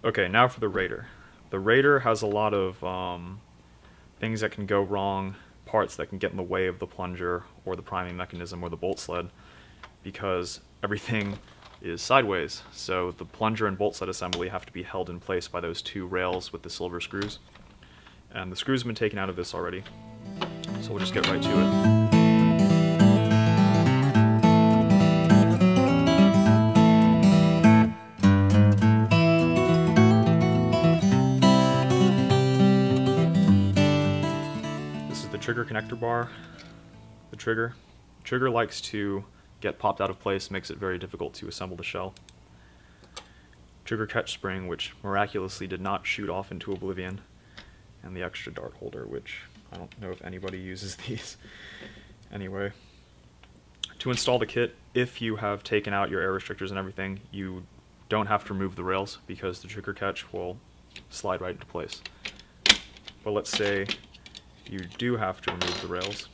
Okay, now for the Raider. The Raider has a lot of things that can go wrong, parts that can get in the way of the plunger or the priming mechanism or the bolt sled, because everything is sideways. So the plunger and bolt sled assembly have to be held in place by those two rails with the silver screws. And the screws have been taken out of this already, so we'll just get right to it. Trigger connector bar, the trigger. Trigger likes to get popped out of place, makes it very difficult to assemble the shell. Trigger catch spring, which miraculously did not shoot off into oblivion, and the extra dart holder, which I don't know if anybody uses these. Anyway, to install the kit, if you have taken out your air restrictors and everything, you don't have to remove the rails because the trigger catch will slide right into place. But let's say you do have to remove the rails.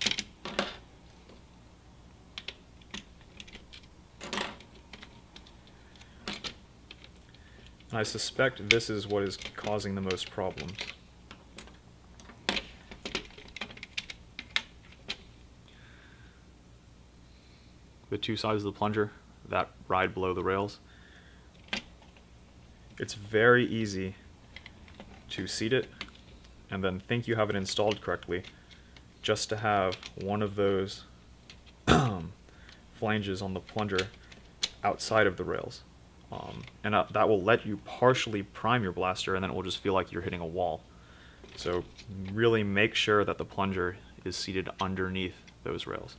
I suspect this is what is causing the most problems. The two sides of the plunger that ride below the rails. It's very easy to seat it and then think you have it installed correctly, just to have one of those flanges on the plunger outside of the rails. And that will let you partially prime your blaster, and then it will just feel like you're hitting a wall. So really make sure that the plunger is seated underneath those rails.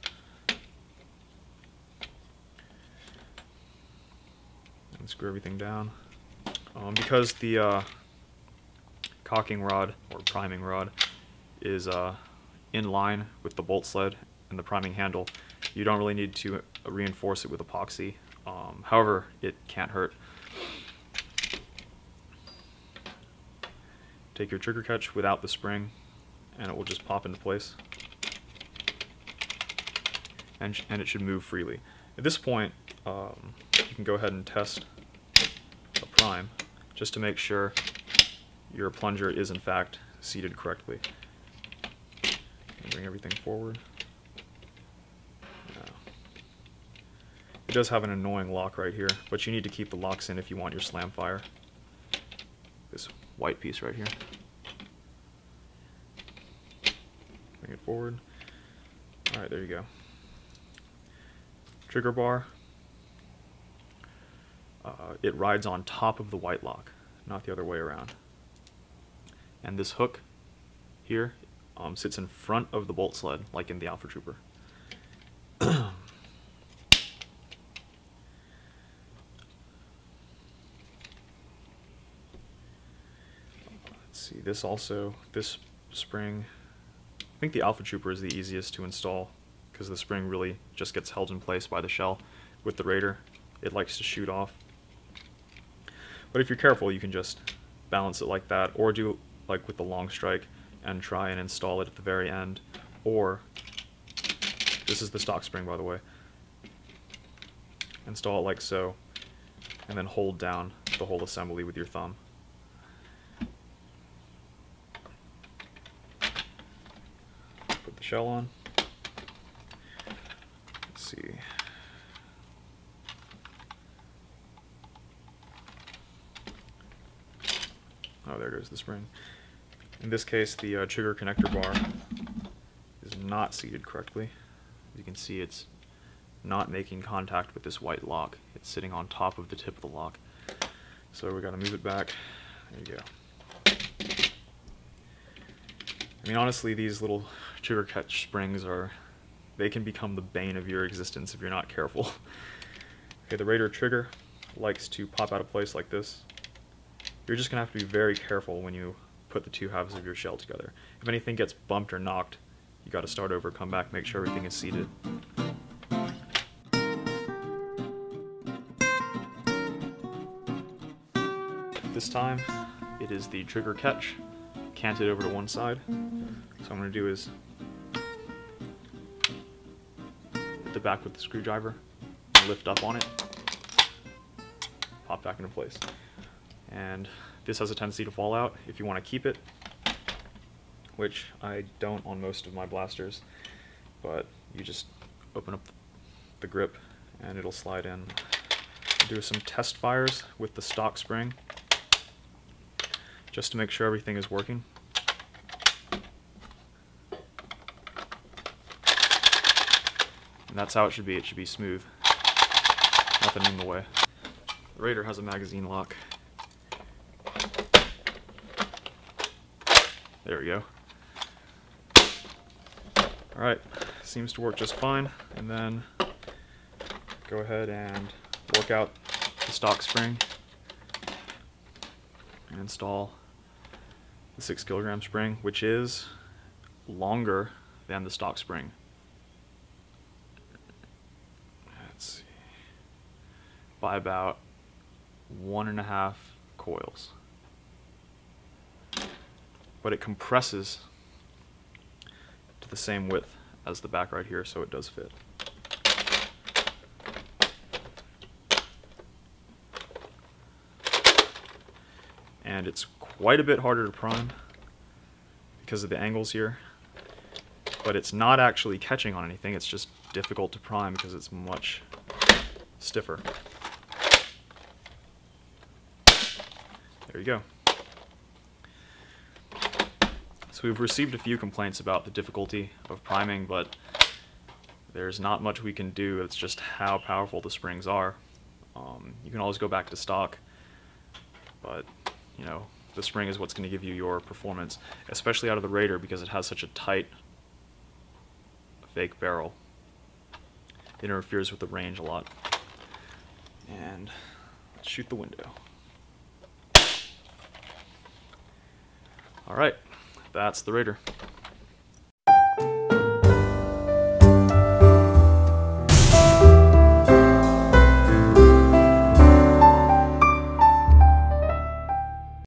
And screw everything down. Because the cocking rod or priming rod is in line with the bolt sled and the priming handle, you don't really need to reinforce it with epoxy. However, it can't hurt. Take your trigger catch without the spring and it will just pop into place, and it should move freely. At this point, you can go ahead and test a prime just to make sure your plunger is in fact seated correctly. And bring everything forward. It does have an annoying lock right here, but you need to keep the locks in if you want your slam fire. This white piece right here. Bring it forward. Alright, there you go. Trigger bar. It rides on top of the white lock, not the other way around. And this hook here sits in front of the bolt sled, like in the Alpha Trooper. Let's see, this spring, I think the Alpha Trooper is the easiest to install because the spring really just gets held in place by the shell. With the Raider, it likes to shoot off. But if you're careful, you can just balance it like that, or do like with the long strike and try and install it at the very end. Or, this is the stock spring by the way, install it like so, and then hold down the whole assembly with your thumb. Put the shell on. Let's see. Oh, there goes the spring. In this case, the trigger connector bar is not seated correctly. As you can see, it's not making contact with this white lock. It's sitting on top of the tip of the lock. So we gotta move it back. There you go. I mean, honestly, these little trigger catch springs they can become the bane of your existence if you're not careful. Okay, the Raider trigger likes to pop out of place like this. You're just going to have to be very careful when you put the two halves of your shell together. If anything gets bumped or knocked, you got to start over, come back, make sure everything is seated. This time, it is the trigger catch, canted over to one side. So what I'm going to do is hit the back with the screwdriver, lift up on it, pop back into place. And this has a tendency to fall out. If you want to keep it, which I don't on most of my blasters, but you just open up the grip and it'll slide in. Do some test fires with the stock spring just to make sure everything is working. And that's how it should be. It should be smooth. Nothing in the way. The Raider has a magazine lock. There we go. Alright, seems to work just fine. And then go ahead and work out the stock spring and install the 6 kilogram spring, which is longer than the stock spring. Let's see, by about 1.5 coils. But it compresses to the same width as the back right here, so it does fit. And it's quite a bit harder to prime because of the angles here, but it's not actually catching on anything, it's just difficult to prime because it's much stiffer. There you go. So we've received a few complaints about the difficulty of priming, but there's not much we can do. It's just how powerful the springs are. You can always go back to stock, but you know, the spring is what's going to give you your performance, especially out of the Raider because it has such a tight fake barrel. It interferes with the range a lot. And let's shoot the window. Alright, that's the Raider.